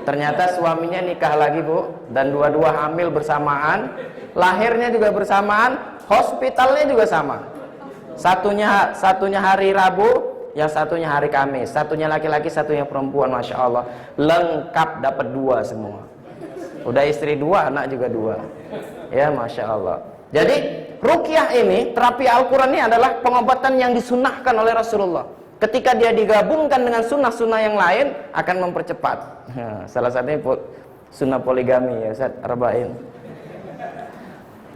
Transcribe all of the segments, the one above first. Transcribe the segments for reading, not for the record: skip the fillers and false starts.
Ternyata suaminya nikah lagi, Bu, dan dua-dua hamil bersamaan, lahirnya juga bersamaan, hospitalnya juga sama. Satunya hari Rabu, yang satunya hari Kamis. Satunya laki-laki, satunya perempuan. Masya Allah, lengkap, dapat dua semua. Udah istri dua, anak juga dua. Ya, Masya Allah. Jadi ruqyah ini, terapi Al-Quran ini adalah pengobatan yang disunahkan oleh Rasulullah. Ketika dia digabungkan dengan sunnah-sunnah yang lain, akan mempercepat. Salah satunya sunnah poligami, ya Ustaz, arba'in.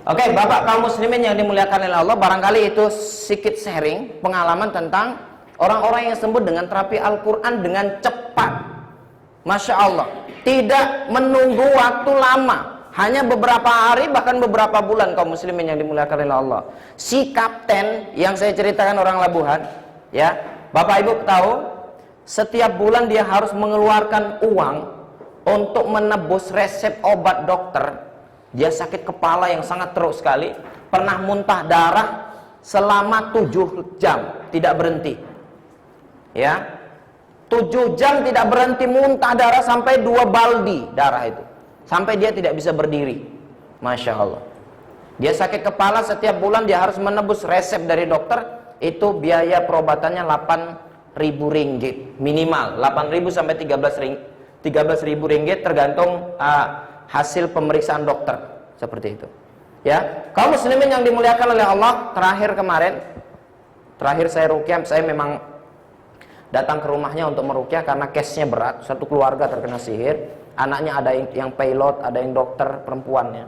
Oke, Bapak kaum muslimin yang dimuliakan oleh Allah, barangkali itu sedikit sharing pengalaman tentang orang-orang yang sembuh dengan terapi Al-Quran dengan cepat. Masya Allah, tidak menunggu waktu lama, hanya beberapa hari bahkan beberapa bulan, kaum muslimin yang dimuliakan oleh Allah. Si kapten yang saya ceritakan orang Labuhan, ya, Bapak Ibu tahu, setiap bulan dia harus mengeluarkan uang untuk menebus resep obat dokter. Dia sakit kepala yang sangat teruk sekali, pernah muntah darah selama 7 jam tidak berhenti. Ya, 7 jam tidak berhenti muntah darah sampai 2 baldi darah itu, sampai dia tidak bisa berdiri. Masya Allah. Dia sakit kepala, setiap bulan dia harus menebus resep dari dokter. Itu biaya perobatannya 8.000 ringgit minimal, 8.000 sampai 13.000 ringgit tergantung hasil pemeriksaan dokter, seperti itu. Ya, kaum muslimin yang dimuliakan oleh Allah, terakhir saya ruqyah, saya memang datang ke rumahnya untuk meruqyah karena case-nya berat, satu keluarga terkena sihir, anaknya ada yang pilot, ada yang dokter perempuannya.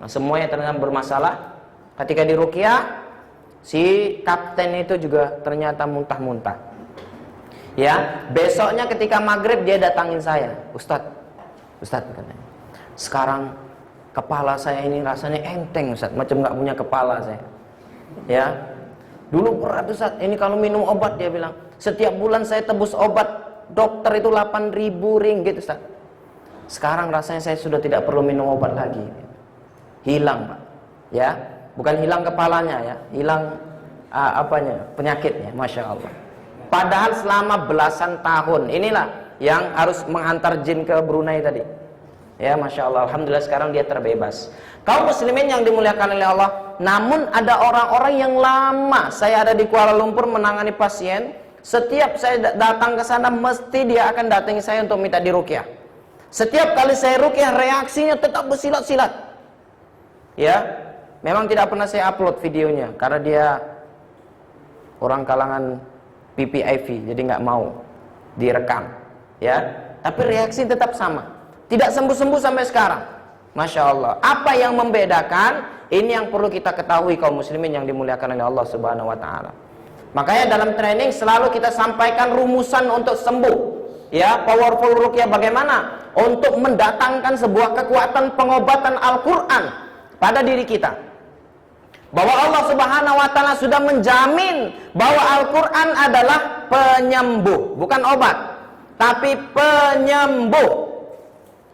Nah, semuanya ternyata bermasalah. Ketika diruqyah, si kapten itu juga ternyata muntah-muntah. Ya, besoknya ketika maghrib dia datangin saya, Ustadz katanya, sekarang kepala saya ini rasanya enteng Ustadz, macam nggak punya kepala saya. Ya, dulu berat Ustadz, ini kalau minum obat, dia bilang setiap bulan saya tebus obat dokter itu 8.000 ringgit Ustadz. Sekarang rasanya saya sudah tidak perlu minum obat lagi. Hilang Pak. Ya, bukan hilang kepalanya ya, hilang penyakitnya. Masya Allah. Padahal selama belasan tahun, inilah yang harus menghantar jin ke Brunei tadi. Ya, Masya Allah, Alhamdulillah sekarang dia terbebas. Kaum muslimin yang dimuliakan oleh Allah, namun ada orang-orang yang lama. Saya ada di Kuala Lumpur menangani pasien, setiap saya datang ke sana mesti dia akan datangi saya untuk minta diruqyah. Setiap kali saya ruqyah reaksinya tetap bersilat-silat. Ya, memang tidak pernah saya upload videonya karena dia orang kalangan PPIV, jadi nggak mau direkam. Ya, tapi reaksi tetap sama. Tidak sembuh-sembuh sampai sekarang. Masya Allah. Apa yang membedakan? Ini yang perlu kita ketahui kaum muslimin yang dimuliakan oleh Allah Subhanahu wa taala. Makanya dalam training selalu kita sampaikan rumusan untuk sembuh. Ya, powerful ruqyah bagaimana? Untuk mendatangkan sebuah kekuatan pengobatan Al-Qur'an pada diri kita. Bahwa Allah Subhanahu wa taala sudah menjamin bahwa Al-Qur'an adalah penyembuh, bukan obat, tapi penyembuh.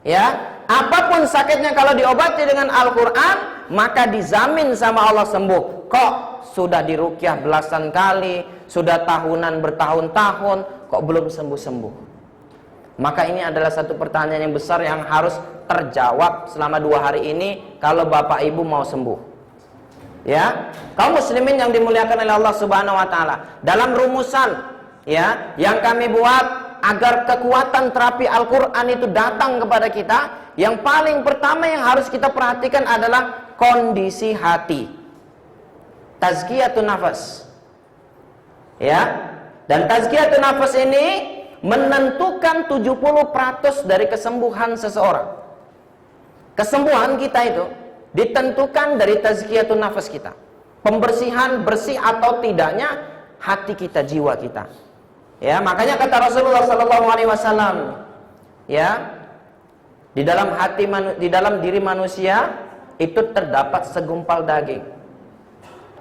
Ya, apapun sakitnya kalau diobati dengan Al-Qur'an, maka dijamin sama Allah sembuh. Kok sudah diruqyah belasan kali, sudah tahunan bertahun-tahun, kok belum sembuh-sembuh? Maka ini adalah satu pertanyaan yang besar yang harus terjawab selama 2 hari ini kalau Bapak Ibu mau sembuh. Ya, kaum muslimin yang dimuliakan oleh Allah Subhanahu wa taala, dalam rumusan ya yang kami buat agar kekuatan terapi Al-Qur'an itu datang kepada kita, yang paling pertama yang harus kita perhatikan adalah kondisi hati. Tazkiyatun nafas. Ya. Dan tazkiyatun nafas ini menentukan 70% dari kesembuhan seseorang. Kesembuhan kita itu ditentukan dari tazkiyatun nafas kita. Pembersihan, bersih atau tidaknya hati kita, jiwa kita. Ya, makanya kata Rasulullah sallallahu alaihi wasallam, ya, di dalam diri manusia itu terdapat segumpal daging.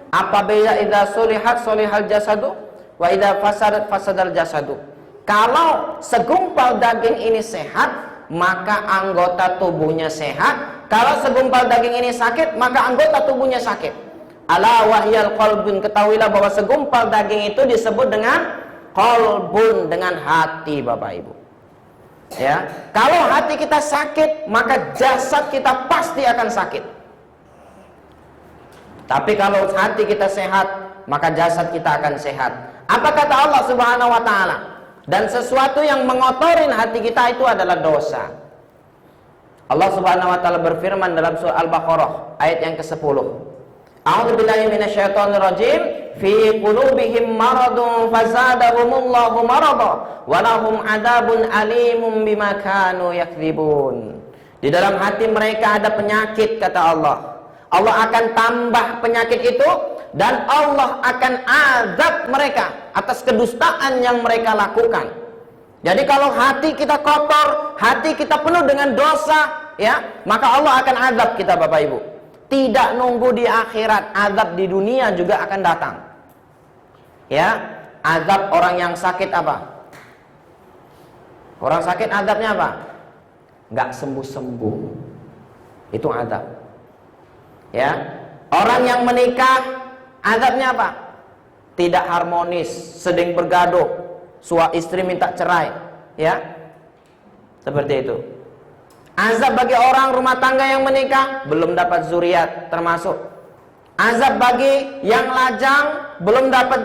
Apabila idza solihat solihal jasadu wa idza fasadat fasadal jasadu. Kalau segumpal daging ini sehat, maka anggota tubuhnya sehat. Kalau segumpal daging ini sakit, maka anggota tubuhnya sakit. Ala wahyal qalbun, ketahuilah bahwa segumpal daging itu disebut dengan qalbun, dengan hati, Bapak Ibu. Ya, kalau hati kita sakit, maka jasad kita pasti akan sakit. Tapi kalau hati kita sehat, maka jasad kita akan sehat. Apa kata Allah Subhanahu wa taala? Dan sesuatu yang mengotorin hati kita itu adalah dosa. Allah Subhanahu wa taala berfirman dalam surah Al-Baqarah ayat yang ke-10. A'udzubillahi minasyaitonirrajim. Fi qulubihim maradun fazadahumullahu marada wa lahum adzabun alimun bima kanu yakdzibun. Di dalam hati mereka ada penyakit, kata Allah. Allah akan tambah penyakit itu dan Allah akan azab mereka atas kedustaan yang mereka lakukan. Jadi kalau hati kita kotor, hati kita penuh dengan dosa, ya, maka Allah akan azab kita, Bapak Ibu. Tidak nunggu di akhirat, azab di dunia juga akan datang. Ya, azab orang yang sakit apa? Orang sakit azabnya apa? Nggak sembuh-sembuh. Itu azab. Ya, orang yang menikah azabnya apa? Tidak harmonis, sedang bergaduh, suami istri minta cerai, ya. Seperti itu. Azab bagi orang rumah tangga yang menikah belum dapat zuriat, termasuk. Azab bagi yang lajang belum dapat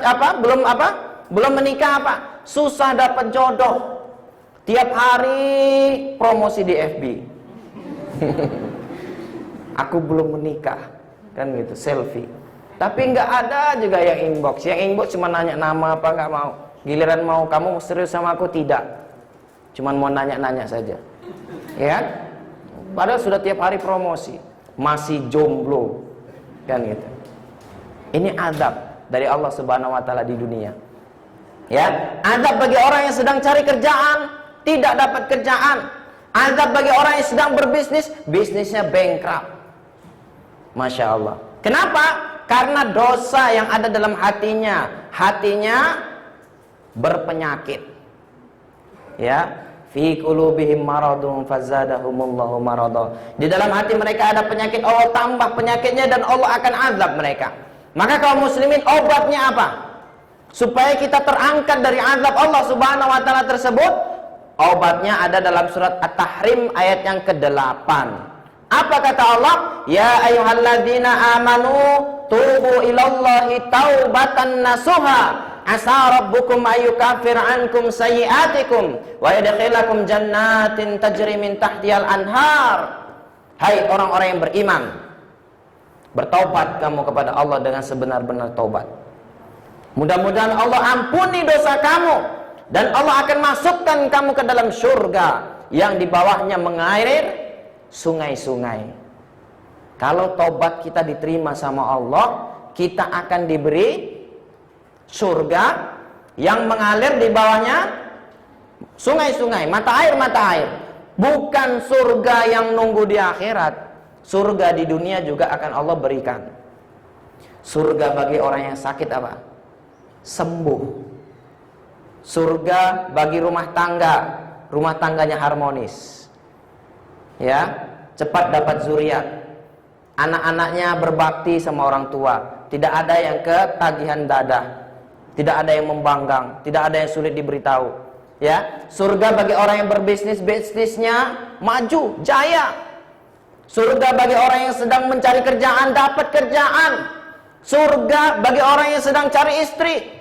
belum menikah susah dapat jodoh. Tiap hari promosi di FB. Aku belum menikah, kan gitu, selfie. Tapi nggak ada juga yang inbox. Yang inbox cuma nanya nama apa, nggak mau. Giliran mau kamu serius sama aku, tidak. Cuman mau nanya-nanya saja. Ya, padahal sudah tiap hari promosi, masih jomblo, kan gitu. Ini azab dari Allah Subhanahu wa taala di dunia. Ya, azab bagi orang yang sedang cari kerjaan, tidak dapat kerjaan. Azab bagi orang yang sedang berbisnis, bisnisnya bankrupt. Masya Allah. Kenapa? Karena dosa yang ada dalam hatinya berpenyakit. Ya, fi qulubihim maradun fazadahumullahu marada. Di dalam hati mereka ada penyakit, Allah tambah penyakitnya dan Allah akan azab mereka. Maka kaum muslimin, obatnya apa? Supaya kita terangkat dari azab Allah Subhanahu wa taala tersebut, obatnya ada dalam surat At-Tahrim ayat yang ke-8. Apa kata Allah? Ya ayyuhalladzina amanu tubu ilallahi taubatan nasuha asa rabbukum ayyukaffir ankum sayyi'atikum wa yadkhilakum jannatin tajri min tahtihal anhar. Hai orang-orang yang beriman, bertaubat kamu kepada Allah dengan sebenar-benar taubat. Mudah-mudahan Allah ampuni dosa kamu dan Allah akan masukkan kamu ke dalam surga yang di bawahnya mengalir sungai-sungai. Kalau taubat kita diterima sama Allah, kita akan diberi surga yang mengalir di bawahnya sungai-sungai, mata air. Bukan surga yang nunggu di akhirat. Surga di dunia juga akan Allah berikan. Surga bagi orang yang sakit apa? Sembuh. Surga bagi rumah tangganya harmonis. Ya, cepat dapat zuriat. Anak-anaknya berbakti sama orang tua. Tidak ada yang ketagihan dada. Tidak ada yang membanggang, tidak ada yang sulit diberitahu. Ya, surga bagi orang yang berbisnis, bisnisnya maju, jaya. Surga bagi orang yang sedang mencari kerjaan, dapat kerjaan. Surga bagi orang yang sedang cari istri,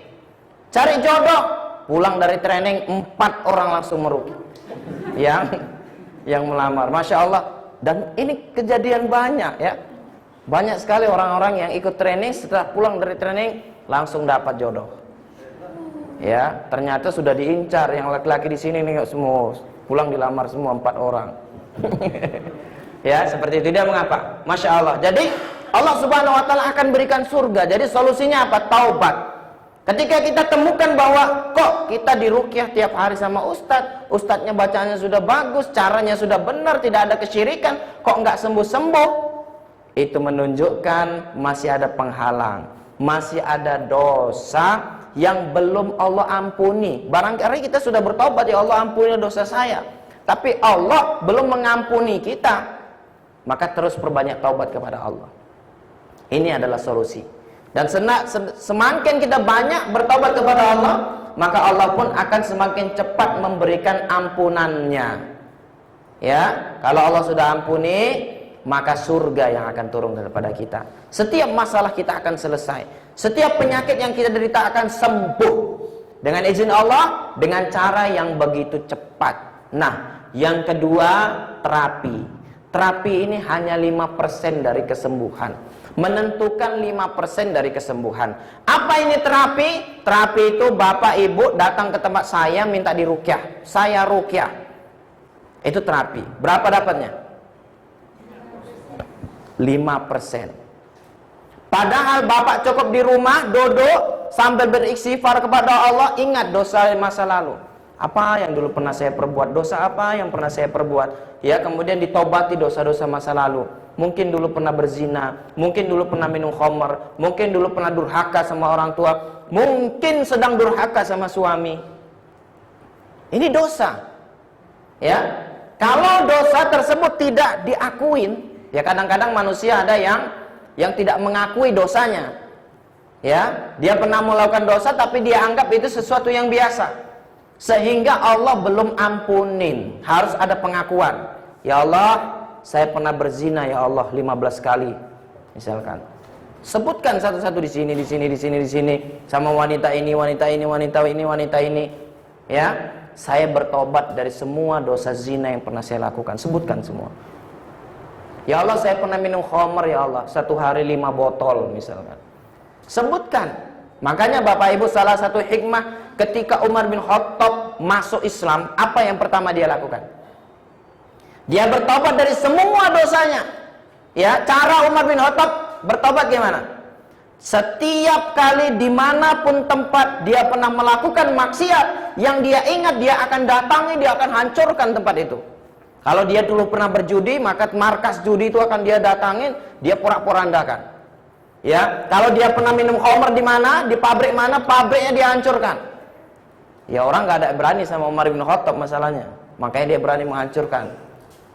cari jodoh. Pulang dari training 4 orang langsung merugi. Yang melamar, Masya Allah. Dan ini kejadian banyak, ya. Banyak sekali orang-orang yang ikut training, setelah pulang dari training langsung dapat jodoh. Ya, ternyata sudah diincar yang laki-laki di sini nih semua pulang dilamar semua 4 orang. Ya, seperti itu. Dia mengapa? Masya Allah. Jadi Allah Subhanahu wa taala akan berikan surga. Jadi solusinya apa? Taubat. Ketika kita temukan bahwa kok kita diruqyah tiap hari sama ustadznya bacaannya sudah bagus, caranya sudah benar, tidak ada kesyirikan, kok nggak sembuh-sembuh? Itu menunjukkan masih ada penghalang, masih ada dosa yang belum Allah ampuni. Barangkali kita sudah bertobat, ya Allah ampuni dosa saya, tapi Allah belum mengampuni kita. Maka terus perbanyak taubat kepada Allah. Ini adalah solusi. Dan semakin kita banyak bertobat kepada Allah, maka Allah pun akan semakin cepat memberikan ampunannya. Ya, kalau Allah sudah ampuni, maka surga yang akan turun kepada kita. Setiap masalah kita akan selesai. Setiap penyakit yang kita derita akan sembuh dengan izin Allah, dengan cara yang begitu cepat. Nah, yang kedua, terapi. Terapi ini hanya 5% dari kesembuhan, menentukan 5% dari kesembuhan. Apa ini terapi? Terapi itu bapak ibu datang ke tempat saya minta dirukyah, saya rukyah. Itu terapi. Berapa dapatnya? 5%. Padahal bapak cukup di rumah duduk sambil beristighfar kepada Allah, ingat dosa masa lalu. Apa yang dulu pernah saya perbuat? Dosa apa yang pernah saya perbuat? Ya, kemudian ditobati dosa-dosa masa lalu. Mungkin dulu pernah berzina, mungkin dulu pernah minum khamar, mungkin dulu pernah durhaka sama orang tua, mungkin sedang durhaka sama suami. Ini dosa. Ya, kalau dosa tersebut tidak diakuin, ya kadang-kadang manusia ada yang tidak mengakui dosanya. Ya, dia pernah melakukan dosa tapi dia anggap itu sesuatu yang biasa. Sehingga Allah belum ampunin, harus ada pengakuan. Ya Allah, saya pernah berzina ya Allah 15 kali. Misalkan. Sebutkan satu-satu di sini, di sini, di sini, di sini sama wanita ini, wanita ini, wanita ini, wanita ini. Ya. Saya bertobat dari semua dosa zina yang pernah saya lakukan. Sebutkan semua. Ya Allah, saya pernah minum khamar ya Allah, 1 hari 5 botol misalkan. Sebutkan. Makanya Bapak Ibu, salah satu hikmah ketika Umar bin Khattab masuk Islam, apa yang pertama dia lakukan? Dia bertobat dari semua dosanya. Ya, cara Umar bin Khattab bertobat gimana? Setiap kali dimanapun tempat dia pernah melakukan maksiat, yang dia ingat dia akan datangi, dia akan hancurkan tempat itu. Kalau dia dulu pernah berjudi, maka markas judi itu akan dia datangin, dia porak-porandakan. Ya, kalau dia pernah minum khamr di mana, di pabrik mana, pabriknya dia hancurkan. Ya, orang nggak ada berani sama Umar bin Khattab masalahnya, makanya dia berani menghancurkan.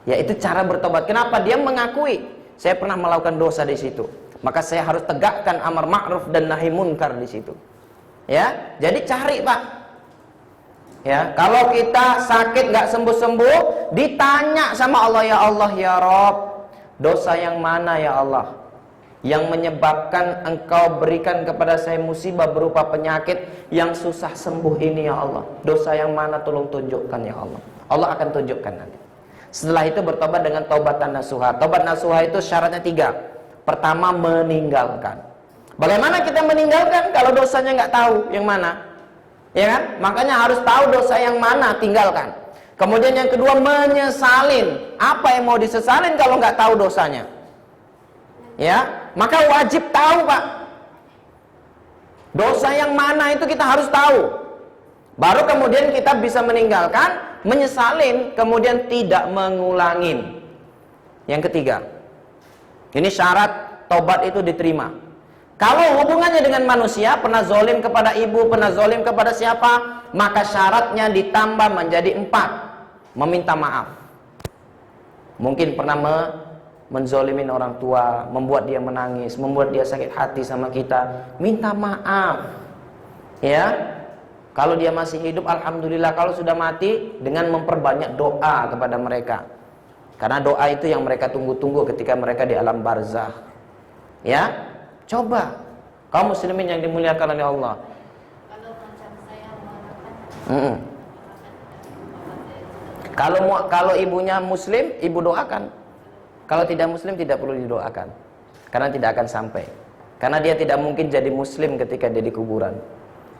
Ya, itu cara bertobat. Kenapa? Dia mengakui saya pernah melakukan dosa di situ. Maka saya harus tegakkan amar ma'ruf dan nahi munkar di situ. Ya, jadi cari Pak. Ya, kalau kita sakit nggak sembuh-sembuh, ditanya sama Allah, ya Allah ya Rob, dosa yang mana ya Allah yang menyebabkan Engkau berikan kepada saya musibah berupa penyakit yang susah sembuh ini ya Allah. Dosa yang mana tolong tunjukkan ya Allah. Allah akan tunjukkan nanti. Setelah itu bertobat dengan taubatan nasuha. Taubat nasuha itu syaratnya 3. Pertama, meninggalkan. Bagaimana kita meninggalkan kalau dosanya nggak tahu yang mana? Ya kan? Makanya harus tahu dosa yang mana, tinggalkan. Kemudian yang kedua, menyesalin. Apa yang mau disesalin kalau nggak tahu dosanya? Ya, maka wajib tahu Pak. Dosa yang mana itu kita harus tahu. Baru kemudian kita bisa meninggalkan, menyesalin, kemudian tidak mengulangin. Yang ketiga, ini syarat tobat itu diterima. Kalau hubungannya dengan manusia, pernah zolim kepada ibu, pernah zolim kepada siapa, maka syaratnya ditambah menjadi 4. Meminta maaf. Mungkin pernah menzolimin orang tua, membuat dia menangis, membuat dia sakit hati sama kita, minta maaf. Ya, kalau dia masih hidup, alhamdulillah. Kalau sudah mati, dengan memperbanyak doa kepada mereka. Karena doa itu yang mereka tunggu-tunggu ketika mereka di alam barzah. Ya, coba kaum muslimin yang dimuliakan oleh Allah. Kalau ibunya muslim, ibu doakan. Kalau tidak muslim, tidak perlu didoakan, karena tidak akan sampai. Karena dia tidak mungkin jadi muslim ketika dia di kuburan.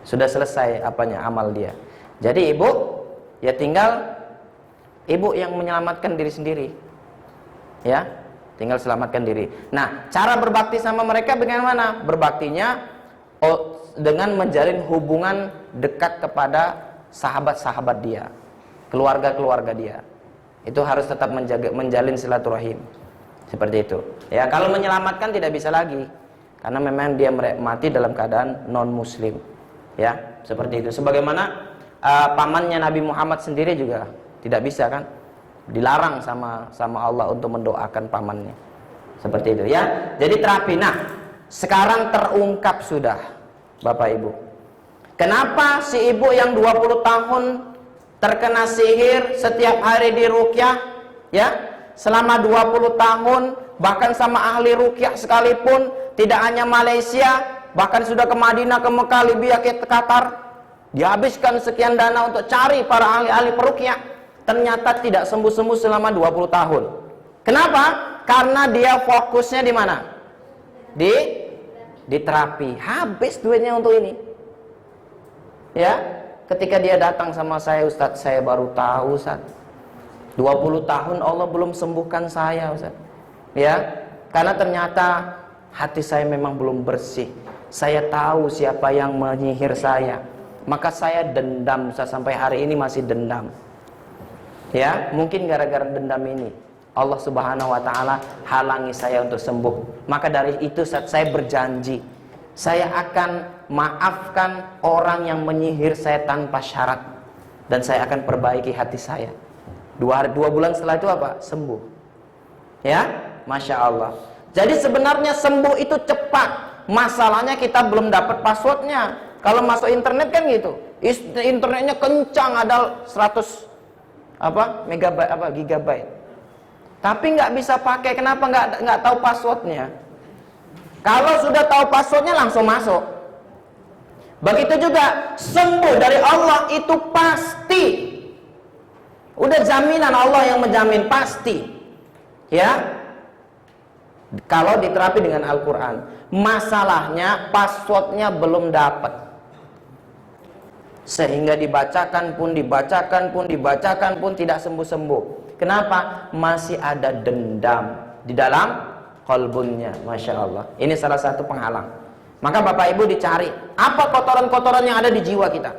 Sudah selesai apanya, amal dia. Jadi ibu, ya tinggal ibu yang menyelamatkan diri sendiri. Ya, tinggal selamatkan diri. Nah, cara berbakti sama mereka bagaimana? Berbaktinya dengan menjalin hubungan dekat kepada sahabat-sahabat dia, keluarga-keluarga dia. Itu harus tetap menjalin silaturahim. Seperti itu. Ya, kalau menyelamatkan tidak bisa lagi. Karena memang dia mati dalam keadaan non-muslim. Ya, seperti itu. Sebagaimana pamannya Nabi Muhammad sendiri juga tidak bisa kan? Dilarang sama Allah untuk mendoakan pamannya. Seperti itu ya. Jadi terapi. Nah, sekarang terungkap sudah Bapak Ibu. Kenapa si ibu yang 20 tahun terkena sihir setiap hari di ruqyah, ya, selama 20 tahun, bahkan sama ahli ruqyah sekalipun, tidak hanya Malaysia, bahkan sudah ke Madinah, ke Mekah, Libya, ke Qatar, dihabiskan sekian dana untuk cari para ahli-ahli peruqyah, ternyata tidak sembuh-sembuh selama 20 tahun. Kenapa? Karena dia fokusnya di mana? Di terapi. Habis duitnya untuk ini. Ya, ketika dia datang sama saya, Ustadz, saya baru tahu, Ustadz, 20 tahun Allah belum sembuhkan saya, Ustadz. Ya, karena ternyata hati saya memang belum bersih. Saya tahu siapa yang menyihir saya, maka saya dendam, Ustadz, sampai hari ini masih dendam. Ya, mungkin gara-gara dendam ini Allah Subhanahu wa ta'ala halangi saya untuk sembuh. Maka dari itu, Ustadz, saya berjanji, saya akan maafkan orang yang menyihir saya tanpa syarat, dan saya akan perbaiki hati saya. 2 bulan setelah itu apa? Sembuh. Ya, Masya Allah. Jadi sebenarnya sembuh itu cepat. Masalahnya kita belum dapat passwordnya. Kalau masuk internet kan gitu, internetnya kencang, ada 100 megabyte, gigabyte. Tapi nggak bisa pakai. Kenapa? Nggak tahu passwordnya. Kalau sudah tahu passwordnya langsung masuk. Begitu juga sembuh dari Allah itu pasti. Udah jaminan Allah yang menjamin, pasti. Ya. Kalau diterapi dengan Al-Quran. Masalahnya passwordnya belum dapat. Sehingga dibacakan pun tidak sembuh-sembuh. Kenapa? Masih ada dendam di dalam qalbunnya. Masya Allah. Ini salah satu penghalang. Maka Bapak Ibu dicari, apa kotoran-kotoran yang ada di jiwa kita?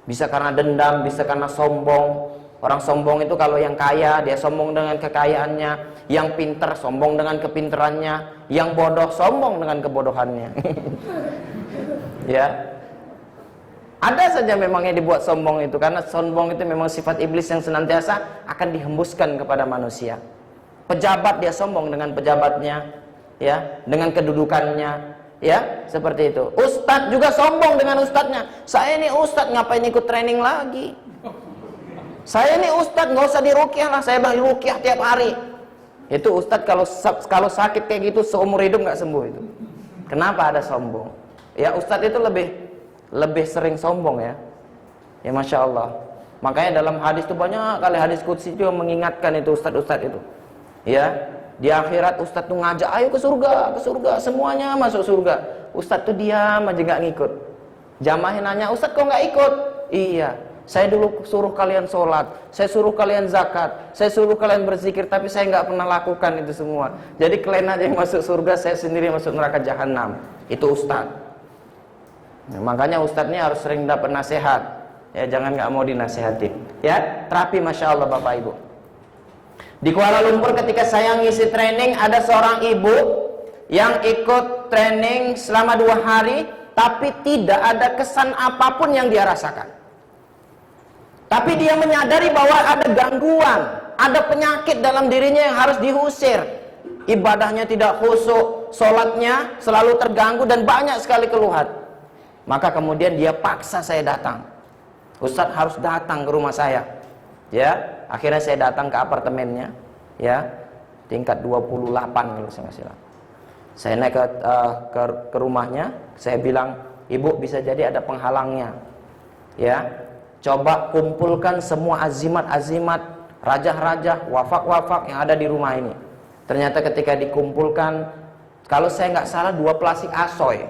Bisa karena dendam, bisa karena sombong. Orang sombong itu kalau yang kaya, dia sombong dengan kekayaannya. Yang pinter, sombong dengan kepinterannya. Yang bodoh, sombong dengan kebodohannya. Ya. Ada saja memang yang dibuat sombong itu, karena sombong itu memang sifat iblis yang senantiasa akan dihembuskan kepada manusia. Pejabat, dia sombong dengan pejabatnya, ya, dengan kedudukannya, ya, seperti itu. Ustadz juga sombong dengan ustadznya. Saya ini ustadz, ngapain ikut training lagi? Saya ini ustadz, nggak usah diruqyah lah, saya balik ruqyah tiap hari. Itu ustadz kalau sakit kayak gitu seumur hidup nggak sembuh itu. Kenapa ada sombong? Ya, ustadz itu lebih sering sombong, ya. Ya, Masya Allah. Makanya dalam hadis itu banyak kali hadis qudsi juga mengingatkan itu ustadz-ustadz itu. Ya, di akhirat ustadz tuh ngajak, ayo ke surga, semuanya masuk surga. Ustadz tuh diam aja nggak ngikut. Jamaahnya nanya, ustadz kok nggak ikut? Iya, saya dulu suruh kalian sholat, saya suruh kalian zakat, saya suruh kalian berzikir, tapi saya nggak pernah lakukan itu semua. Jadi kalian aja yang masuk surga, saya sendiri masuk neraka jahanam. Itu ustadz. Nah, makanya ustadz ini harus sering dapat nasihat. Ya, jangan nggak mau dinasehatin. Ya, terapi, Masya Allah Bapak Ibu. Di Kuala Lumpur ketika saya ngisi training, ada seorang ibu yang ikut training selama 2 hari, tapi tidak ada kesan apapun yang dia rasakan. Tapi dia menyadari bahwa ada gangguan, ada penyakit dalam dirinya yang harus diusir. Ibadahnya tidak khusyuk, sholatnya selalu terganggu, dan banyak sekali keluhan. Maka kemudian dia paksa saya datang. Ustadz harus datang ke rumah saya. Ya, akhirnya saya datang ke apartemennya, ya, tingkat 28 kalau saya nggak salah. Saya naik ke rumahnya, saya bilang, ibu, bisa jadi ada penghalangnya. Ya, coba kumpulkan semua azimat-azimat, rajah-rajah, wafak-wafak yang ada di rumah ini. Ternyata ketika dikumpulkan, kalau saya nggak salah 2 plastik asoy.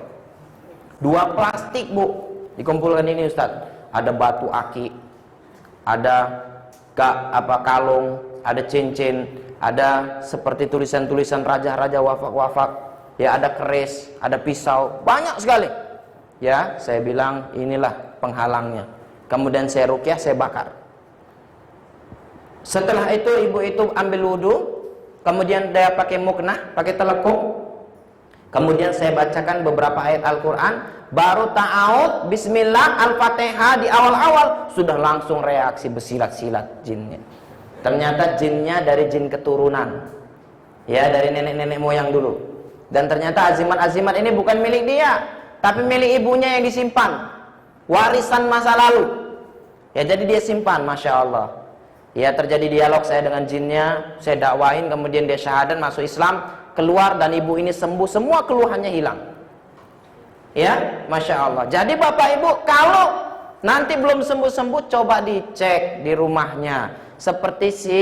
2 plastik, Bu, dikumpulkan ini, Ustadz. Ada batu aki, ada kalung, ada cincin, ada seperti tulisan-tulisan raja-raja, wafak-wafak, ya, ada keris, ada pisau, banyak sekali. Ya, saya bilang inilah penghalangnya. Kemudian saya ruqyah, saya bakar. Setelah itu ibu itu ambil wudu, kemudian dia pakai muknah, pakai telekung. Kemudian saya bacakan beberapa ayat Al-Quran, baru ta'awud, bismillah, Al-Fatihah di awal-awal, sudah langsung reaksi bersilat-silat jinnya. Ternyata jinnya dari jin keturunan, ya, dari nenek-nenek moyang dulu. Dan ternyata azimat-azimat ini bukan milik dia, tapi milik ibunya yang disimpan. warisan masa lalu. Ya, jadi dia simpan, Masya Allah. Ya, terjadi dialog saya dengan jinnya, saya dakwain, kemudian dia syahadat, masuk Islam, keluar, dan ibu ini sembuh, semua keluhannya hilang. Ya, Masya Allah. Jadi Bapak Ibu, kalau nanti belum sembuh-sembuh, coba dicek di rumahnya. Seperti si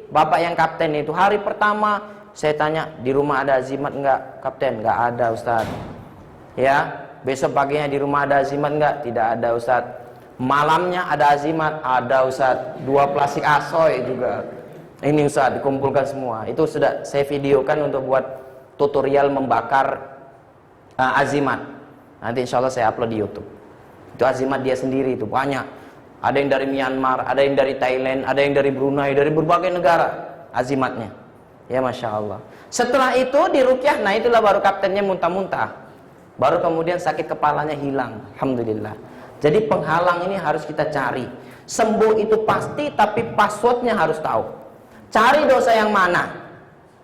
Bapak yang kapten itu, hari pertama saya tanya, di rumah ada azimat enggak, Kapten? Enggak ada, Ustaz. Ya, besok paginya di rumah ada azimat enggak? Tidak ada, Ustaz. Malamnya ada azimat? Ada, Ustaz. 2 plastik asoy juga. Ini, Ustaz, dikumpulkan semua. Itu sudah saya videokan untuk buat tutorial membakar azimat. Nanti insya Allah saya upload di YouTube. Itu azimat dia sendiri, itu banyak. Ada yang dari Myanmar, ada yang dari Thailand, ada yang dari Brunei, dari berbagai negara azimatnya. Ya, Masya Allah. Setelah itu dirukyah, nah itulah baru kaptennya muntah-muntah. Baru kemudian sakit kepalanya hilang. Alhamdulillah. Jadi penghalang ini harus kita cari. Sembuh itu pasti, tapi passwordnya harus tahu. Cari dosa yang mana,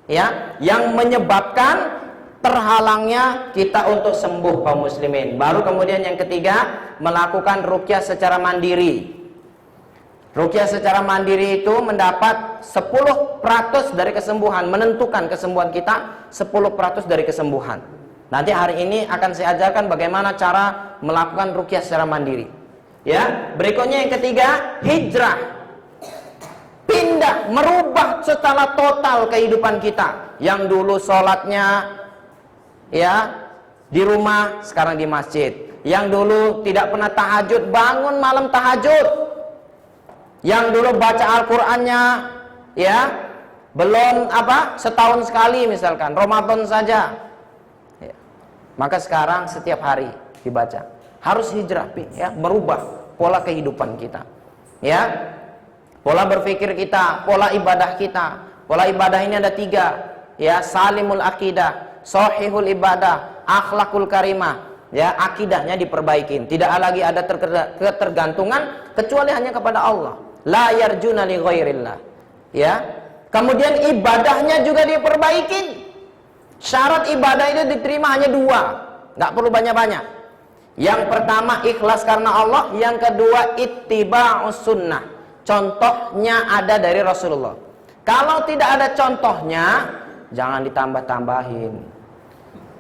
ya, yang menyebabkan terhalangnya kita untuk sembuh, kaum muslimin. Baru kemudian yang ketiga, melakukan rukyah secara mandiri. Rukyah secara mandiri itu mendapat 10% dari kesembuhan, menentukan kesembuhan kita 10% dari kesembuhan. Nanti hari ini akan saya ajarkan bagaimana cara melakukan rukyah secara mandiri. Ya, berikutnya yang ketiga, hijrah. Pindah, merubah secara total kehidupan kita. Yang dulu sholatnya ya di rumah, sekarang di masjid. Yang dulu tidak pernah tahajud, bangun malam tahajud. Yang dulu baca Al-Qur'annya ya belum setahun sekali, misalkan Ramadan saja ya. Maka sekarang setiap hari dibaca. Harus hijrah, ya, merubah pola kehidupan kita, ya, pola berpikir kita, pola ibadah kita. Pola ibadah ini ada 3, ya, salimul akidah, sahihul ibadah, akhlakul karimah. Ya, akidahnya diperbaikin, tidak lagi ada ketergantungan kecuali hanya kepada Allah. La yarjuna li ghairillah. Ya. Kemudian ibadahnya juga diperbaikin. Syarat ibadah itu diterima hanya 2, nggak perlu banyak-banyak. Yang pertama ikhlas karena Allah, yang kedua ittiba'us sunnah. Contohnya ada dari Rasulullah. Kalau tidak ada contohnya, jangan ditambah-tambahin.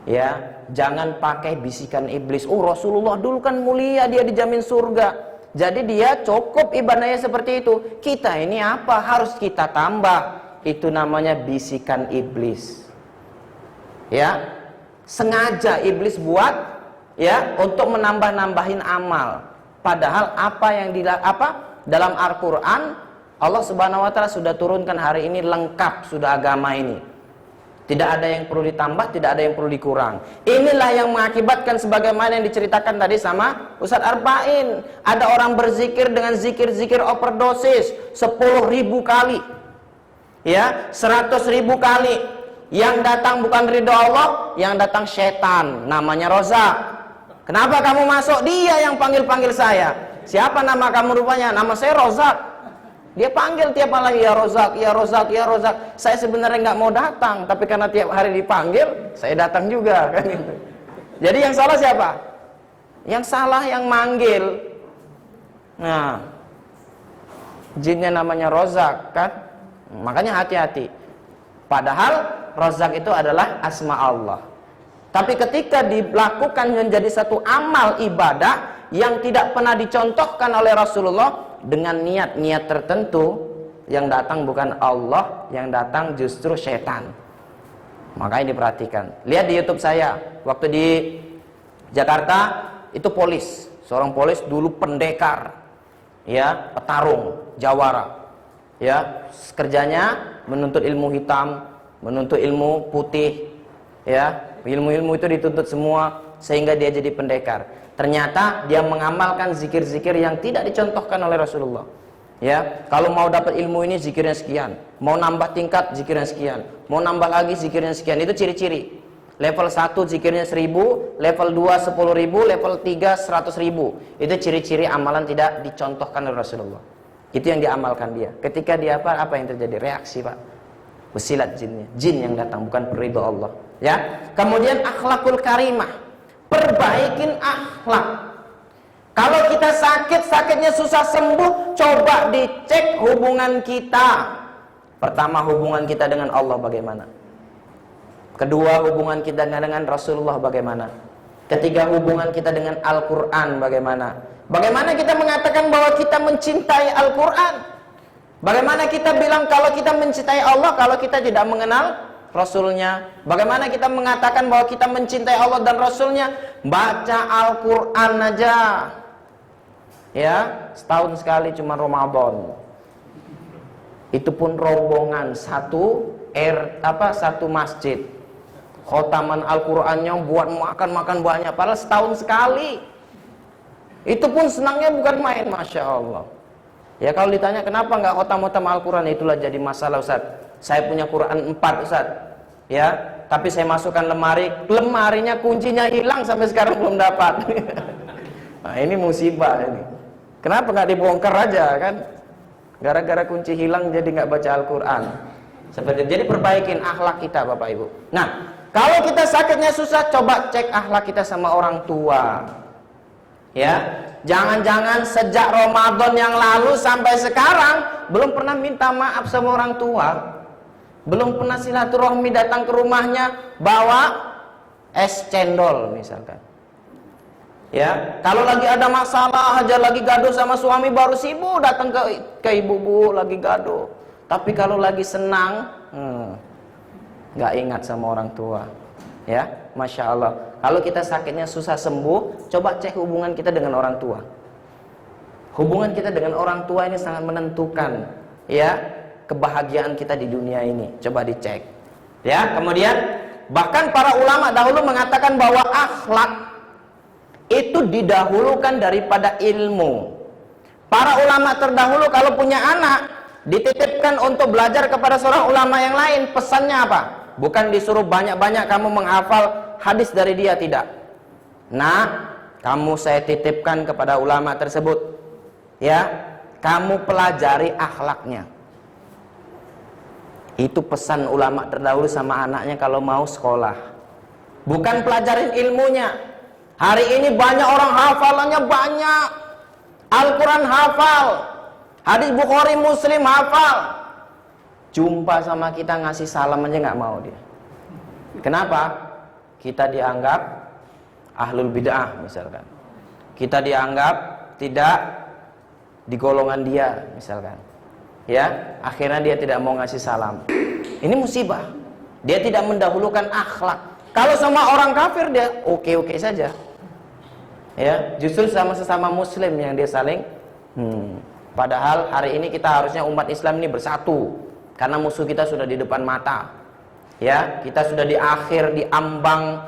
Ya, jangan pakai bisikan iblis. Oh, Rasulullah dulu kan mulia, dia dijamin surga. Jadi dia cukup ibadahnya seperti itu. Kita ini apa? Harus kita tambah. Itu namanya bisikan iblis. Ya, sengaja iblis buat ya untuk menambah-nambahin amal. Padahal apa yang dalam Al-Qur'an Allah Subhanahu wa taala sudah turunkan hari ini lengkap sudah agama ini. Tidak ada yang perlu ditambah, tidak ada yang perlu dikurang. Inilah yang mengakibatkan sebagaimana yang diceritakan tadi sama Ustadz Arba'in. Ada orang berzikir dengan zikir-zikir overdosis 10.000 kali. Ya, 100.000 kali. Yang datang bukan ridho Allah, yang datang setan, namanya Rozak. Kenapa kamu masuk? Dia yang panggil-panggil saya. Siapa nama kamu rupanya? Nama saya Rozak. Dia panggil tiap malam, ya Rozak, ya Rozak, ya Rozak. Saya sebenarnya nggak mau datang, tapi karena tiap hari dipanggil, saya datang juga, kan gitu. Jadi yang salah siapa? Yang salah yang manggil. Nah, jinnya namanya Rozak, kan? Makanya hati-hati. Padahal Rozak itu adalah asma Allah. Tapi ketika dilakukan menjadi satu amal ibadah yang tidak pernah dicontohkan oleh Rasulullah, dengan niat-niat tertentu, yang datang bukan Allah, yang datang justru setan. Makanya diperhatikan. Lihat di YouTube saya, waktu di Jakarta itu polis, seorang polis dulu pendekar, ya, petarung, jawara, ya, kerjanya menuntut ilmu hitam, menuntut ilmu putih, ya, ilmu-ilmu itu dituntut semua sehingga dia jadi pendekar. Ternyata dia mengamalkan zikir-zikir yang tidak dicontohkan oleh Rasulullah. Ya, kalau mau dapat ilmu ini zikirnya sekian, mau nambah tingkat zikirnya sekian, mau nambah lagi zikirnya sekian. Itu ciri-ciri. Level 1 zikirnya 1000, level 2 10.000, level 3 100.000. Itu ciri-ciri amalan tidak dicontohkan oleh Rasulullah. Itu yang diamalkan dia. Ketika dia apa yang terjadi? Reaksi, Pak. Bersilat jinnya. Jin yang datang, bukan peridho Allah. Ya. Kemudian akhlakul karimah. Perbaikin akhlak. Kalau kita sakit, sakitnya susah sembuh, coba dicek hubungan kita. Pertama, hubungan kita dengan Allah bagaimana? Kedua, hubungan kita dengan Rasulullah bagaimana? Ketiga, hubungan kita dengan Al-Quran bagaimana? Bagaimana kita mengatakan bahwa kita mencintai Al-Quran? Bagaimana kita bilang kalau kita mencintai Allah kalau kita tidak mengenal Rasulnya? Bagaimana kita mengatakan bahwa kita mencintai Allah dan Rasulnya? Baca Al-Quran aja. Ya, setahun sekali cuma Ramadan. Itu pun rombongan satu masjid. Khotaman Al-Qurannya buat makan banyak, padahal setahun sekali. Itu pun senangnya bukan main, Masya Allah. Ya kalau ditanya kenapa nggak khotam Al-Quran, itulah jadi masalah, Ustaz. Saya punya Quran 4, Ustaz. Ya, tapi saya masukkan lemarinya kuncinya hilang sampai sekarang belum dapat. Nah, ini musibah ini. Kenapa nggak dibongkar aja kan? Gara-gara kunci hilang jadi nggak baca Al-Quran. Seperti jadi perbaikin akhlak kita, Bapak Ibu. Nah, kalau kita sakitnya susah, coba cek akhlak kita sama orang tua. Ya, jangan-jangan sejak Ramadan yang lalu sampai sekarang belum pernah minta maaf sama orang tua, belum pernah silaturahmi datang ke rumahnya bawa es cendol misalkan. Ya, kalau lagi ada masalah aja, lagi gaduh sama suami, baru sibuk datang ke ibu lagi gaduh. Tapi kalau lagi senang, nggak ingat sama orang tua. Ya, Masya Allah. Kalau kita sakitnya susah sembuh, coba cek hubungan kita dengan orang tua. Hubungan kita dengan orang tua ini sangat menentukan, ya, kebahagiaan kita di dunia ini. Coba dicek. Ya, kemudian bahkan para ulama dahulu mengatakan bahwa akhlak itu didahulukan daripada ilmu. Para ulama terdahulu kalau punya anak, dititipkan untuk belajar kepada seorang ulama yang lain, pesannya apa? Bukan disuruh banyak-banyak kamu menghafal hadis dari dia, tidak. Nah, kamu saya titipkan kepada ulama tersebut. Ya, kamu pelajari akhlaknya. Itu pesan ulama terdahulu sama anaknya kalau mau sekolah. Bukan pelajarin ilmunya. Hari ini banyak orang hafalannya banyak. Al-Quran hafal, hadis Bukhari Muslim hafal. Jumpa sama kita ngasih salam aja nggak mau dia. Kenapa? Kita dianggap ahlul bid'ah misalkan. Kita dianggap tidak di golongan dia misalkan. Ya, akhirnya dia tidak mau ngasih salam. Ini musibah. Dia tidak mendahulukan akhlak. Kalau sama orang kafir dia oke-oke saja. Ya, justru sama sesama muslim yang dia saling padahal hari ini kita harusnya umat Islam ini bersatu. Karena musuh kita sudah di depan mata. Ya, kita sudah di ambang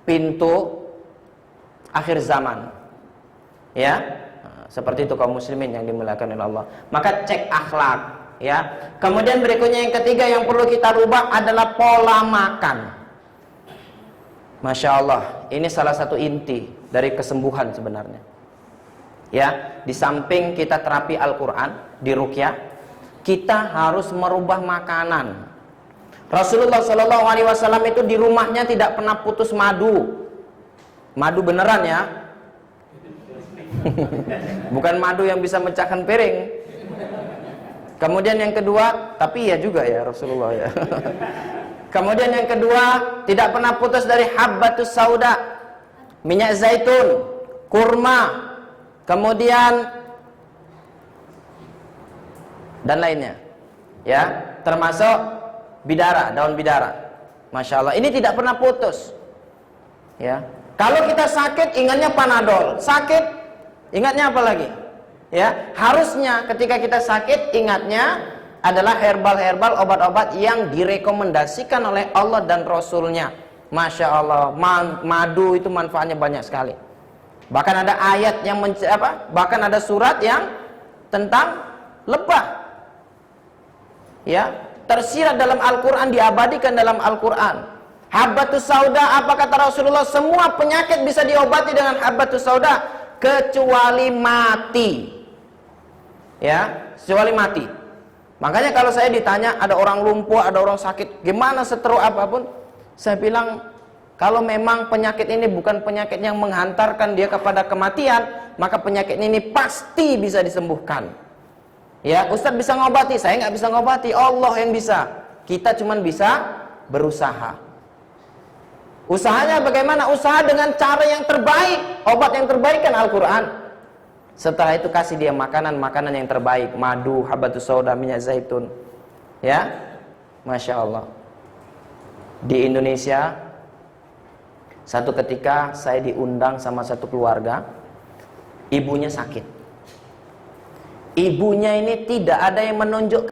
pintu akhir zaman. Ya, seperti itu kaum muslimin yang dimuliakan oleh Allah. Maka cek akhlak, ya. Kemudian berikutnya yang ketiga yang perlu kita rubah adalah pola makan. Masya Allah, ini salah satu inti dari kesembuhan sebenarnya. Ya, di samping kita terapi Al-Quran, di ruqyah, kita harus merubah makanan. Rasulullah SAW itu di rumahnya tidak pernah putus madu. Madu beneran ya. Bukan madu yang bisa mecahkan piring. Kemudian yang kedua, tapi ya juga ya Rasulullah ya. Kemudian yang kedua, tidak pernah putus dari habbatus sauda, minyak zaitun, kurma, kemudian dan lainnya, ya, termasuk bidara, daun bidara. Masya Allah, ini tidak pernah putus. Ya, kalau kita sakit ingatnya Panadol, sakit ingatnya apa lagi? Ya, harusnya ketika kita sakit ingatnya adalah herbal-herbal, obat-obat yang direkomendasikan oleh Allah dan Rasulnya. Masya Allah, madu itu manfaatnya banyak sekali. Bahkan ada ayat yang bahkan ada surat yang tentang lebah. Ya, tersirat dalam Al-Quran, diabadikan dalam Al-Quran. Habbatus sauda, apa kata Rasulullah? Semua penyakit bisa diobati dengan habbatus sauda kecuali mati. Ya, kecuali mati. Makanya kalau saya ditanya ada orang lumpuh, ada orang sakit, gimana stroke apapun, saya bilang Kalau memang penyakit ini bukan penyakit yang menghantarkan dia kepada kematian, maka penyakit ini pasti bisa disembuhkan. Ya, Ustadz bisa ngobati, saya nggak bisa ngobati, Allah yang bisa. Kita cuma bisa berusaha. Usahanya bagaimana? Usaha dengan cara yang terbaik. Obat yang terbaik kan Al-Quran. Setelah itu kasih dia makanan-makanan yang terbaik, madu, habatus sauda, minyak zaitun. Ya, Masya Allah. Di Indonesia, satu ketika saya diundang sama satu keluarga, ibunya sakit. Ibunya ini tidak ada yang menunjuk